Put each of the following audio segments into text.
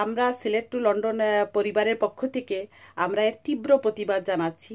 আমরা Sylhet to London পরিবারের পক্ষ থেকে আমরা এর তীব্র প্রতিবাদ জানাচ্ছি।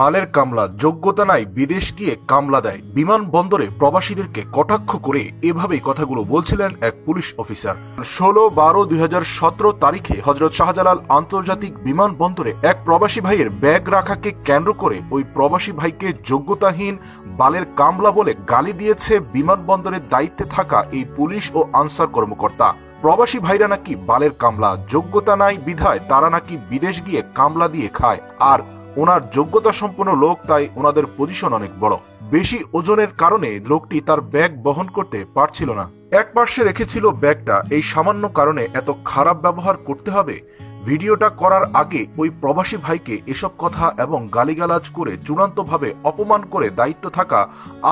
মালের কামলা, যোগ্যতা নাই, বিদেশ গিয়ে কামলা দেয়, বিমানবন্দরে প্রবাসীদেরকে কটাক্ষ করে এভাবেই কথাগুলো বলছিলেন এক পুলিশ অফিসার। 16/12/2017 তারিখে হযরত শাহজালাল আন্তর্জাতিক বিমানবন্দরে এক প্রবাসী ভাইয়ের ব্যাগ রাখাকে কেন্দ্র করে ওই প্রবাসী ভাইকে যোগ্যতাহীন, বালের কামলা বলে গালি দিয়েছে বিমানবন্দরের দায়িত্বে থাকা এই পুলিশ ও আনসার কর্মকর্তা। প্রবাসী ভাইরা নাকি বালের কামলা, যোগ্যতা নাই বিধায় তারা নাকি বিদেশ গিয়ে কামলা দিয়ে খায়, আর ওনার যোগ্যতা সম্পন্ন লোক, তাই ওনাদের পজিশন অনেক বড়। বেশি ওজনের কারণে লোকটি তার ব্যাগ বহন করতে পারছিল না, এক পার্শ্বে রেখেছিল ব্যাগটা। এই সামান্য কারণে এত খারাপ ব্যবহার করতে হবে? ভিডিওটা করার আগে ওই প্রবাসী ভাইকে এসব কথা এবং গালিগালাজ করে চূড়ান্তভাবে অপমান করে দায়িত্ব থাকা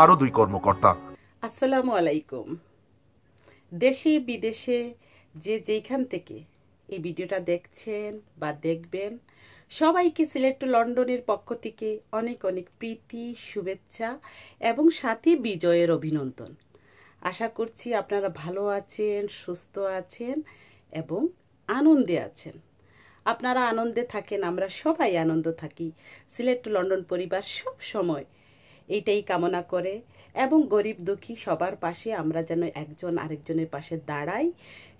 আরো 2 কর্মকর্তা। আসসালামু আলাইকুম। দেশে বিদেশে যে যেখান থেকে এই ভিডিওটা দেখছেন বা দেখবেন, সবাইকে সিলেট টু লন্ডনের পক্ষ থেকে অনেক অনেক প্রীতি, শুভেচ্ছা এবং সাথে বিজয়ের অভিনন্দন। আশা করছি আপনারা ভালো আছেন, সুস্থ আছেন এবং আনন্দে আছেন। আপনারা আনন্দে থাকেন, আমরা সবাই আনন্দ থাকি। সিলেট টু লন্ডন পরিবার সব সময় এইটাই কামনা করে এবং গরিব দুঃখী সবার পাশে আমরা যেন একজন আরেকজনের পাশে দাঁড়াই।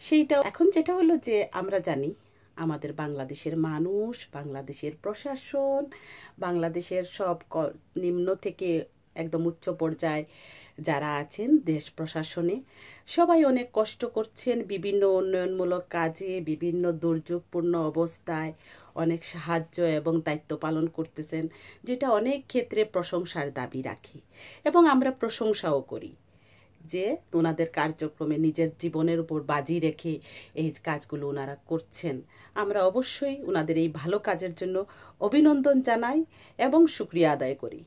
সেইটা এখন যেটা হলো যে আমরা জানি আমাদের বাংলাদেশের মানুষ, বাংলাদেশের প্রশাসন, বাংলাদেশের সব নিম্ন থেকে একদম উচ্চ পর্যায়ে যারা আছেন দেশ প্রশাসনে, সবাই অনেক কষ্ট করছেন বিভিন্ন উন্নয়নমূলক কাজে, বিভিন্ন দুর্যোগপূর্ণ অবস্থায় অনেক সাহায্য এবং দায়িত্ব পালন করতেছেন, যেটা অনেক ক্ষেত্রে প্রশংসার দাবি রাখে এবং আমরা প্রশংসাও করি যে ওনাদের কার্যক্রমে নিজের জীবনের উপর বাজি রেখে এই কাজগুলো ওনারা করছেন। আমরা অবশ্যই ওনাদের এই ভালো কাজের জন্য অভিনন্দন জানাই এবং শুকরিয়া আদায় করি।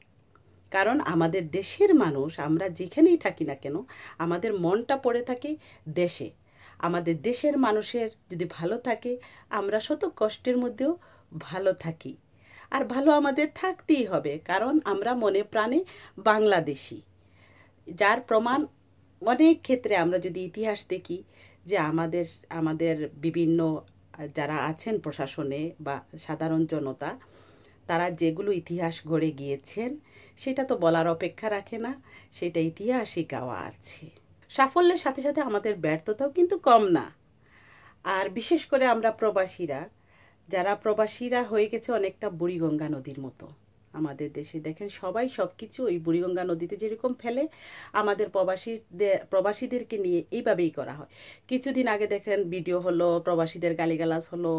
কারণ আমাদের দেশের মানুষ, আমরা যেখানেই থাকি না কেন, আমাদের মনটা পড়ে থাকে দেশে। আমাদের দেশের মানুষের যদি ভালো থাকে, আমরা শত কষ্টের মধ্যেও ভালো থাকি। আর ভালো আমাদের থাকতেই হবে, কারণ আমরা মনে প্রাণে বাংলাদেশি। যার প্রমাণ অনেক ক্ষেত্রে আমরা যদি ইতিহাস দেখি যে আমাদের বিভিন্ন যারা আছেন প্রশাসনে বা সাধারণ জনতা, তারা যেগুলো ইতিহাস গড়ে গিয়েছেন সেটা তো বলার অপেক্ষা রাখে না, সেটা ইতিহাসই গাওয়া আছে। সাফল্যের সাথে সাথে আমাদের ব্যর্থতাও কিন্তু কম না। আর বিশেষ করে আমরা প্রবাসীরা হয়ে গেছে অনেকটা বুড়িগঙ্গা নদীর মতো আমাদের দেশে। দেখেন সবাই সব কিছু ওই বুড়িগঙ্গা নদীতে যেরকম ফেলে, আমাদের প্রবাসীদেরকে নিয়ে এইভাবেই করা হয়। কিছুদিন আগে দেখেন ভিডিও হলো, প্রবাসীদের গালিগালাজ হলো,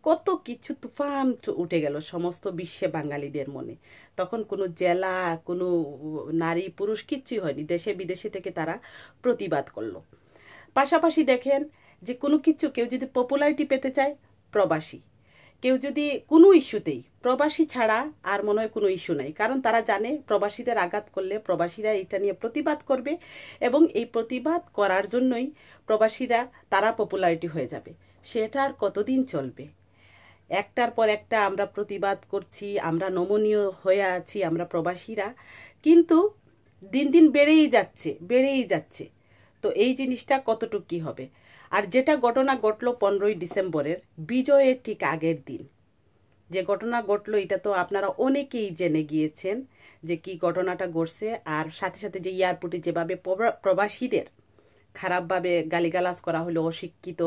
কত কিছু তুফান উঠে গেল সমস্ত বিশ্বে বাঙালিদের মনে। তখন কোনো জেলা, কোনো নারী পুরুষ কিচ্ছুই হয়নি, দেশে বিদেশে থেকে তারা প্রতিবাদ করলো। পাশাপাশি দেখেন যে কোনো কিছু কেউ যদি পপুলারিটি পেতে চায়, প্রবাসী, কেউ যদি কোনো ইস্যুতেই, প্রবাসী ছাড়া আর মনে হয় কোনো ইস্যু নাই। কারণ তারা জানে প্রবাসীদের আঘাত করলে প্রবাসীরা এটা নিয়ে প্রতিবাদ করবে এবং এই প্রতিবাদ করার জন্যই প্রবাসীরা তারা পপুলারিটি হয়ে যাবে। সেটা আর কতদিন চলবে? একটার পর একটা আমরা প্রতিবাদ করছি, আমরা নমনীয় হয়ে আছি আমরা প্রবাসীরা, কিন্তু দিন দিন বেড়েই যাচ্ছে। তো এই জিনিসটা কতটুকু কী হবে? আর যেটা ঘটনা ঘটলো 15ই ডিসেম্বরের বিজয়ের ঠিক আগের দিন যে ঘটনা ঘটলো, এটা তো আপনারা অনেকেই জেনে গিয়েছেন যে কি ঘটনাটা ঘটছে। আর সাথে সাথে যে এয়ারপোর্টে যেভাবে প্রবাসীদের খারাপভাবে গালিগালাজ করা হলো, অশিক্ষিত,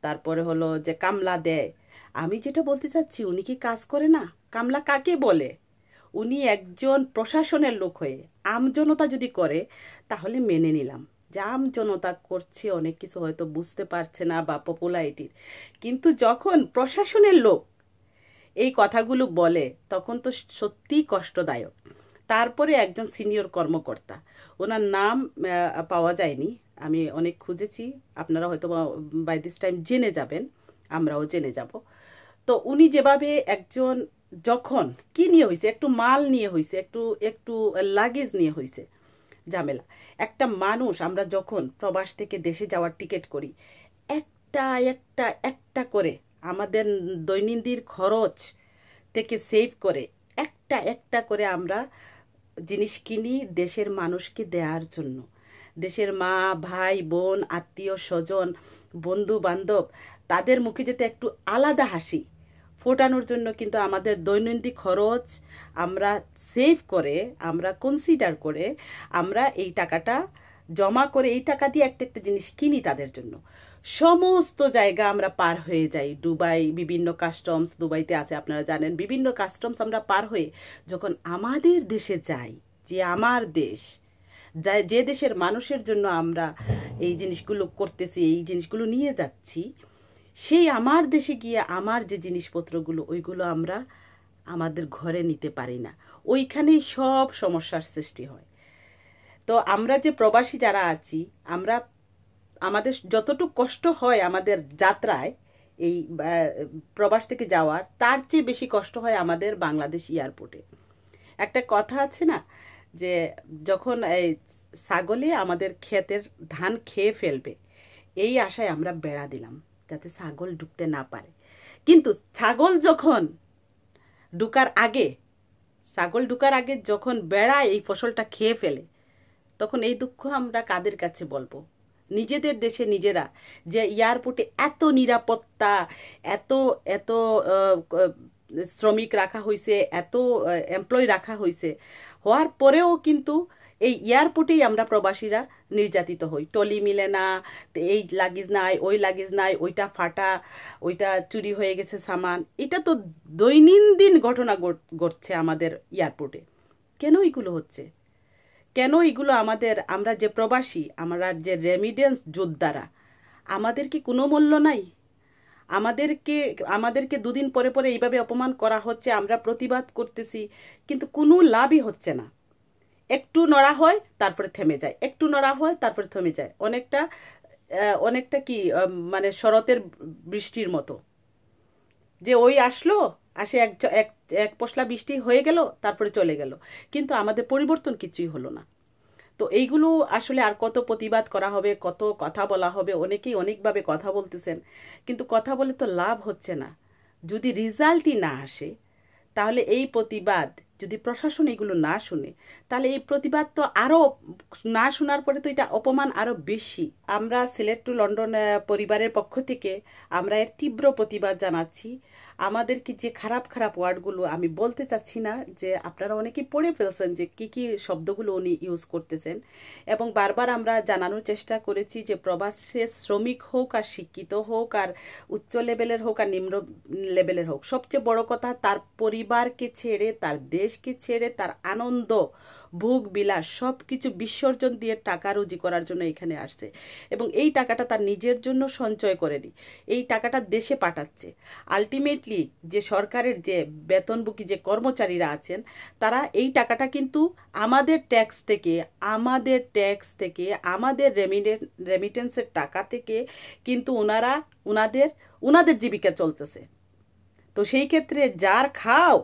তারপরে হলো যে কামলা দেয়। আমি যেটা বলতে চাচ্ছি, উনি কি কাজ করে না? কামলা কাকে বলে? উনি একজন প্রশাসনের লোক হয়ে আমজনতা যদি করে তাহলে মেনে নিলাম, জাম জনতা করছে, অনেক কিছু হয়তো বুঝতে পারছে না বা পপুলারিটির, কিন্তু যখন প্রশাসনের লোক এই কথাগুলো বলে তখন তো সত্যিই কষ্টদায়ক। তারপরে একজন সিনিয়র কর্মকর্তা, ওনার নাম পাওয়া যায়নি, আমি অনেক খুঁজেছি, আপনারা হয়তো বাই দিস টাইম জেনে যাবেন, আমরাও জেনে যাব। তো উনি যেভাবে একজন, যখন কি নিয়ে হয়েছে, একটু মাল নিয়ে হয়েছে, একটু লাগেজ নিয়ে হয়েছে ঝামেলা। একটা মানুষ, আমরা যখন প্রবাস থেকে দেশে যাওয়ার টিকিট করি, একটা করে আমাদের দৈনন্দিন খরচ থেকে সেভ করে একটা করে আমরা জিনিস কিনি দেশের মানুষকে দেওয়ার জন্য, দেশের মা ভাই বোন আত্মীয় স্বজন বন্ধু বান্ধব তাদের মুখে যাতে একটু আলাদা হাসি ফোটানোর জন্য কিন্তু আমাদের দৈনন্দিন খরচ আমরা সেভ করে, আমরা কনসিডার করে আমরা এই টাকাটা জমা করে এই টাকা দিয়ে একটা একটা জিনিস কিনি তাদের জন্য। সমস্ত জায়গা আমরা পার হয়ে যাই, দুবাই বিভিন্ন কাস্টমস, দুবাইতে আছে আপনারা জানেন, বিভিন্ন কাস্টমস আমরা পার হয়ে যখন আমাদের দেশে যাই, যে আমার দেশ, যে দেশের মানুষের জন্য আমরা এই জিনিসগুলো করতেছি, এই জিনিসগুলো নিয়ে যাচ্ছি, সেই আমার দেশে গিয়ে আমার যে জিনিসপত্রগুলো ওইগুলো আমরা আমাদের ঘরে নিতে পারি না, ওইখানেই সব সমস্যার সৃষ্টি হয়। তো আমরা যে প্রবাসী যারা আছি, আমরা আমাদের যতটুকু কষ্ট হয় আমাদের যাত্রায় এই প্রবাস থেকে যাওয়ার, তার চেয়ে বেশি কষ্ট হয় আমাদের বাংলাদেশ এয়ারপোর্টে। একটা কথা আছে না যে যখন এই ছাগলে আমাদের ক্ষেতের ধান খেয়ে ফেলবে, এই আশায় আমরা বেড়া দিলাম যাতে ছাগল ঢুকতে না পারে, কিন্তু ছাগল ঢুকার আগে যখন বেড়া এই ফসলটা খেয়ে ফেলে, তখন এই দুঃখ আমরা কাদের কাছে বলবো? নিজেদের দেশে নিজেরা, যে এয়ারপোর্টে এত নিরাপত্তা, এত এত শ্রমিক রাখা হয়েছে, এত এমপ্লয়ি রাখা হয়েছে, হওয়ার পরেও কিন্তু এই এয়ারপোর্টেই আমরা প্রবাসীরা নির্যাতিত হই। টলি মিলে না, এই লাগেজ নাই, ওই লাগেজ নাই, ওইটা ফাটা, ওইটা চুরি হয়ে গেছে সামান। এটা তো দৈনন্দিন ঘটনা ঘটছে আমাদের এয়ারপোর্টে। কেন এগুলো হচ্ছে? কেন এগুলো আমরা যে প্রবাসী, আমরা যে রেমিডেন্স যোদ্ধারা, আমাদের কি কোনো মূল্য নাই? আমাদেরকে দুদিন পরে পরে এইভাবে অপমান করা হচ্ছে, আমরা প্রতিবাদ করতেছি, কিন্তু কোনো লাভই হচ্ছে না। একটু নড়া হয় তারপরে থেমে যায়, একটু নড়া হয় তারপরে থেমে যায়। অনেকটা কি মানে শরতের বৃষ্টির মতো, যে ওই আসলো, আসে এক পশলা বৃষ্টি হয়ে গেল, তারপরে চলে গেল, কিন্তু আমাদের পরিবর্তন কিছুই হলো না। তো এইগুলো আসলে আর কত প্রতিবাদ করা হবে, কত কথা বলা হবে, অনেকেই অনেকভাবে কথা বলতেছেন, কিন্তু কথা বলে তো লাভ হচ্ছে না। যদি রেজাল্টই না আসে, তাহলে এই প্রতিবাদ যদি প্রশাসন এগুলো না শুনে, তাহলে এই প্রতিবাদ তো আরও না শোনার পরে তো এটা অপমান আরও বেশি। আমরা সিলেট টু লন্ডন পরিবারের পক্ষ থেকে আমরা এর তীব্র প্রতিবাদ জানাচ্ছি। আমাদেরকে যে খারাপ খারাপ ওয়ার্ডগুলো, আমি বলতে চাচ্ছি না, যে আপনারা অনেকেই পড়ে ফেলছেন যে কি কি শব্দগুলো উনি ইউজ করতেছেন, এবং বারবার আমরা জানানোর চেষ্টা করেছি যে প্রবাসী শ্রমিক হোক আর শিক্ষিত হোক আর উচ্চ লেভেলের হোক আর নিম্ন লেভেলের হোক, সবচেয়ে বড় কথা তার পরিবারকে ছেড়ে, তার দেশকে ছেড়ে, তার আনন্দ ভোগ বিলাস সব কিছু বিসর্জন দিয়ে টাকা রুজি করার জন্য এখানে আসছে, এবং এই টাকাটা তার নিজের জন্য সঞ্চয় করেনি, এই টাকাটা দেশে পাঠাচ্ছে। আলটিমেটলি যে সরকারের যে বেতনভোগী যে কর্মচারীরা আছেন, তারা এই টাকাটা কিন্তু আমাদের ট্যাক্স থেকে, আমাদের রেমিটেন্সের টাকা থেকে কিন্তু ওনাদের জীবিকা চলতেছে। তো সেই ক্ষেত্রে যার খাও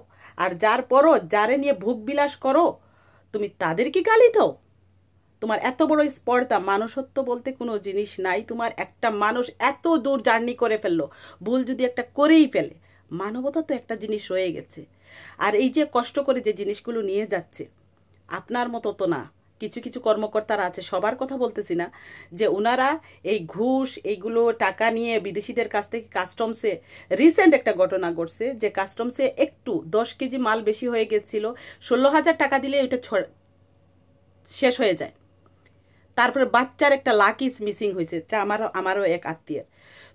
আর যার পরো, যারে নিয়ে ভোগ বিলাস করো, তুমি তাদেরকে গালি দাও? তোমার এত বড় স্পর্ধা, মানুষত্ব বলতে কোনো জিনিস নাই। তোমার একটা মানুষ এত দূর জার্নি করে ফেললো, ভুল যদি একটা করেই ফেলে, মানবতা তো একটা জিনিস রয়ে গেছে। আর এই যে কষ্ট করে যে জিনিসগুলো নিয়ে যাচ্ছে, আপনার মতো তো না, কিছু কিছু কর্মকর্তারা আছে, সবার কথা বলতেছি না, যে ওনারা এই ঘুষ এইগুলো টাকা নিয়ে বিদেশিদের কাছ থেকে কাস্টমসে, রিসেন্ট একটা ঘটনা ঘটছে যে কাস্টমসে একটু 10 কেজি মাল বেশি হয়ে গেছিল, 16,000 টাকা দিলে ওইটা শেষ হয়ে যায়। তারপরে বাচ্চার একটা লাকিস মিসিং হয়েছে, এটা আমারও এক আত্মীয়ের।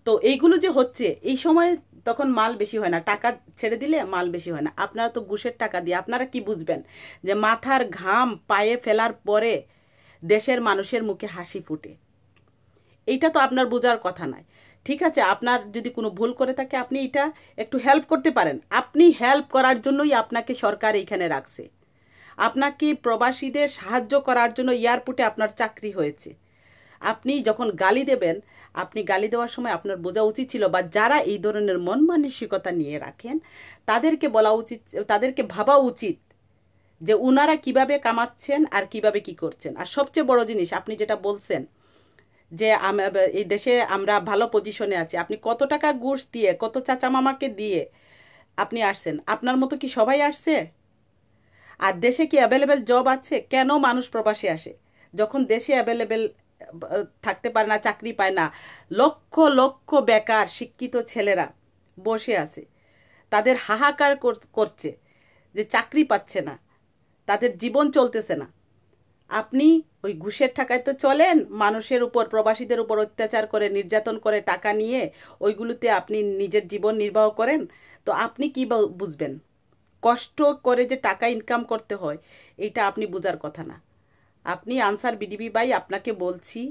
তো এইগুলো যে হচ্ছে এই সময়, তখন মাল বেশি হয় না, টাকা ছেড়ে দিলে মাল বেশি হয় না। আপনারা তো ঘুষের টাকা দিয়ে, আপনারা কি বুঝবেন যে মাথার ঘাম পায়ে ফেলার পরে দেশের মানুষের মুখে হাসি ফুটে? এইটা তো আপনার বোঝার কথা নয়। ঠিক আছে, আপনার যদি কোনো ভুল করে থাকে, আপনি এটা একটু হেল্প করতে পারেন। আপনি হেল্প করার জন্যই আপনাকে সরকার এইখানে রাখছে, আপনাকে প্রবাসীদের সাহায্য করার জন্য এয়ারপোর্টে আপনার চাকরি হয়েছে। আপনি যখন গালি দেবেন, আপনি গালি দেওয়ার সময় আপনার বোঝা উচিত ছিল, বা যারা এই ধরনের মন মানসিকতা নিয়ে রাখেন তাদেরকে বলা উচিত, তাদেরকে ভাবা উচিত যে উনারা কিভাবে কামাচ্ছেন আর কিভাবে কি করছেন। আর সবচেয়ে বড় জিনিস, আপনি যেটা বলছেন যে এই দেশে আমরা ভালো পজিশনে আছি, আপনি কত টাকা ঘুষ দিয়ে, কত চাচা মামাকে দিয়ে আপনি আসছেন? আপনার মতো কি সবাই আসছে? আর দেশে কি অ্যাভেলেবেল জব আছে? কেন মানুষ প্রবাসে আসে? যখন দেশে অ্যাভেলেবেল থাকতে পারে না, চাকরি পায় না, লক্ষ লক্ষ বেকার শিক্ষিত ছেলেরা বসে আছে, তাদের হাহাকার করছে যে চাকরি পাচ্ছে না, তাদের জীবন চলতেছে না। আপনি ওই ঘুষের টাকায় তো চলেন, মানুষের উপর, প্রবাসীদের উপর অত্যাচার করে, নির্যাতন করে টাকা নিয়ে ওইগুলোতে আপনি নিজের জীবন নির্বাহ করেন। তো আপনি কি বুঝবেন? কষ্ট করে যে টাকা ইনকাম করতে হয়, এইটা আপনি বুঝার কথা না। আপনি আনসার বিডিবি ভাই, আপনাকে বলছি,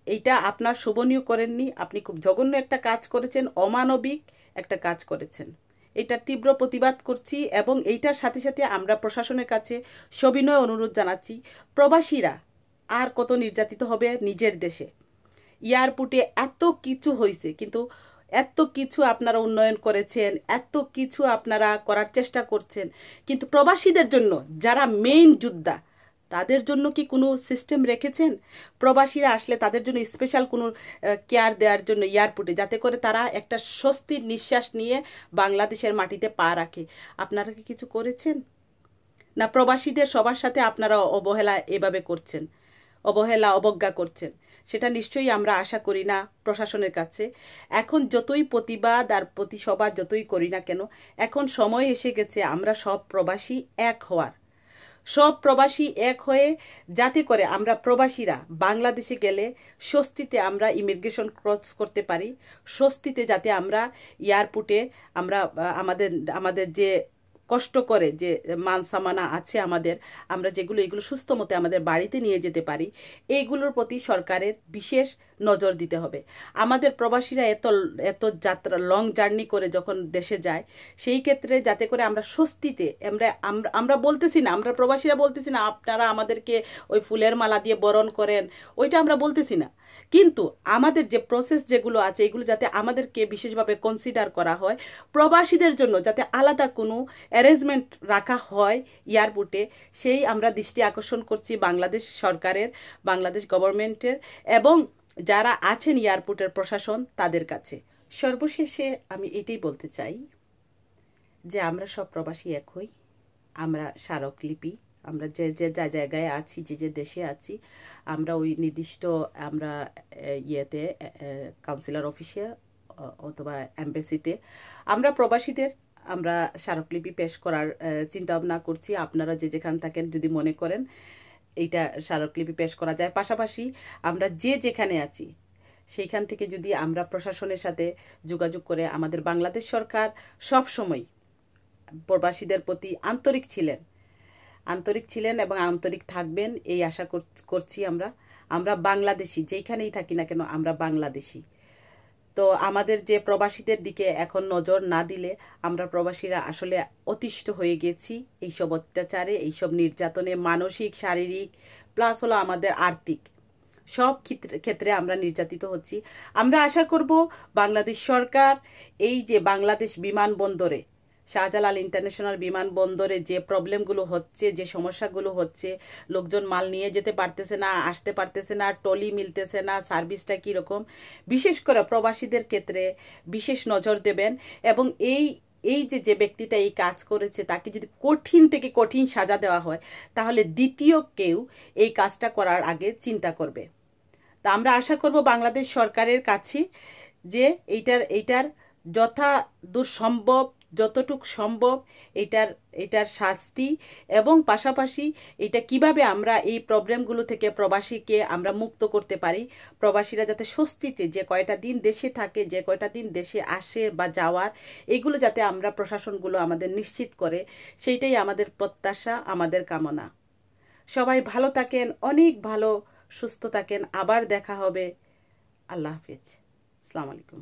এইটা আপনার শোভনীয় করেননি। আপনি খুব জঘন্য একটা কাজ করেছেন, অমানবিক একটা কাজ করেছেন। এটার তীব্র প্রতিবাদ করছি এবং এইটার সাথে সাথে আমরা প্রশাসনের কাছে সবিনয় অনুরোধ জানাচ্ছি, প্রবাসীরা আর কত নির্যাতিত হবে নিজের দেশে? এয়ারপোর্টে এত কিছু হয়েছে, কিন্তু এত কিছু আপনারা উন্নয়ন করেছেন, এত কিছু আপনারা করার চেষ্টা করছেন, কিন্তু প্রবাসীদের জন্য যারা মেইন যোদ্ধা, তাদের জন্য কি কোনো সিস্টেম রেখেছেন? প্রবাসীরা আসলে তাদের জন্য স্পেশাল কোনো কেয়ার দেওয়ার জন্য এয়ারপোর্টে, যাতে করে তারা একটা স্বস্তির নিঃশ্বাস নিয়ে বাংলাদেশের মাটিতে পা রাখে? আপনারা কি কিছু করেছেন? না প্রবাসীদের সবার সাথে আপনারা অবহেলা এভাবে করছেন, অবজ্ঞা করছেন? সেটা নিশ্চয়ই আমরা আশা করি না প্রশাসনের কাছে। এখন যতই প্রতিবাদ আর প্রতিসভা যতই করি না কেন, এখন সময় এসে গেছে আমরা সব প্রবাসী এক হওয়ার। সব প্রবাসী এক হয়ে যাতে করে আমরা প্রবাসীরা বাংলাদেশে গেলে স্বস্তিতে আমরা ইমিগ্রেশন ক্রস করতে পারি, স্বস্তিতে যাতে আমরা এয়ারপোর্টে আমরা আমাদের যে কষ্ট করে যে মান সামানা আছে আমাদের, আমরা যেগুলো এগুলো সুস্থ মতে আমাদের বাড়িতে নিয়ে যেতে পারি, এইগুলোর প্রতি সরকারের বিশেষ নজর দিতে হবে। আমাদের প্রবাসীরা এত যাত্রা, লং জার্নি করে যখন দেশে যায়, সেই ক্ষেত্রে যাতে করে আমরা স্বস্তিতে, আমরা বলতেছি না, আমরা প্রবাসীরা বলতেছি না আপনারা আমাদেরকে ওই ফুলের মালা দিয়ে বরণ করেন, ওইটা আমরা বলতেছি না, কিন্তু আমাদের যে প্রসেস যেগুলো আছে এগুলো যাতে আমাদেরকে বিশেষভাবে কনসিডার করা হয়, প্রবাসীদের জন্য যাতে আলাদা কোনো অ্যারেঞ্জমেন্ট রাখা হয় এয়ারপোর্টে, সেই আমরা দৃষ্টি আকর্ষণ করছি বাংলাদেশ সরকারের, বাংলাদেশ গভর্নমেন্টের এবং যারা আছেন এয়ারপোর্টের প্রশাসন তাদের কাছে। সর্বশেষে আমি এটাই বলতে চাই যে আমরা সব প্রবাসী এক হই, আমরা স্মারকলিপি, আমরা যে যা জায়গায় আছি, যে দেশে আছি, আমরা ওই নির্দিষ্ট আমরা ইয়েতে কাউন্সিলর অফিসে অথবা এমবেসিতে আমরা প্রবাসীদের আমরা স্মারকলিপি পেশ করার চিন্তা ভাবনা করছি। আপনারা যে যেখানে থাকেন যদি মনে করেন এইটা স্মারকলিপি পেশ করা যায়, পাশাপাশি আমরা যে যেখানে আছি সেইখান থেকে যদি আমরা প্রশাসনের সাথে যোগাযোগ করে, আমাদের বাংলাদেশ সরকার সব সময় প্রবাসীদের প্রতি আন্তরিক ছিলেন এবং আন্তরিক থাকবেন এই আশা করছি। আমরা বাংলাদেশি, যেখানেই থাকি না কেন আমরা বাংলাদেশি। তো আমাদের যে প্রবাসীদের দিকে এখন নজর না দিলে, আমরা প্রবাসীরা আসলে অতিষ্ঠ হয়ে গেছি এইসব অত্যাচারে, এইসব নির্যাতনে, মানসিক, শারীরিক, প্লাস হলো আমাদের আর্থিক, সব ক্ষেত্রে আমরা নির্যাতিত হচ্ছি। আমরা আশা করব বাংলাদেশ সরকার এই যে বাংলাদেশ বিমানবন্দরে, শাহজালাল ইন্টারন্যাশনাল বিমানবন্দরে যে প্রবলেমগুলো হচ্ছে, যে সমস্যাগুলো হচ্ছে, লোকজন মাল নিয়ে যেতে পারতেছে না, আসতে পারতেছে না, টলি মিলতেছে না, সার্ভিসটা কীরকম, বিশেষ করে প্রবাসীদের ক্ষেত্রে বিশেষ নজর দেবেন এবং এই যে ব্যক্তিটা এই কাজ করেছে তাকে যদি কঠিন থেকে কঠিন সাজা দেওয়া হয়, তাহলে দ্বিতীয় কেউ এই কাজটা করার আগে চিন্তা করবে। তা আমরা আশা করব বাংলাদেশ সরকারের কাছে যে এইটার যথাদূর সম্ভব, যতটুক সম্ভব এটার শাস্তি এবং পাশাপাশি এটা কিভাবে আমরা এই প্রবলেমগুলো থেকে প্রবাসীকে আমরা মুক্ত করতে পারি, প্রবাসীরা যাতে স্বস্তিতে যে কয়টা দিন দেশে থাকে, যে কয়টা দিন দেশে আসে বা যাওয়ার, এগুলো যাতে আমরা প্রশাসনগুলো আমাদের নিশ্চিত করে, সেইটাই আমাদের প্রত্যাশা, আমাদের কামনা। সবাই ভালো থাকেন, অনেক ভালো সুস্থ থাকেন, আবার দেখা হবে। আল্লাহ হাফেজ, আসসালামু আলাইকুম।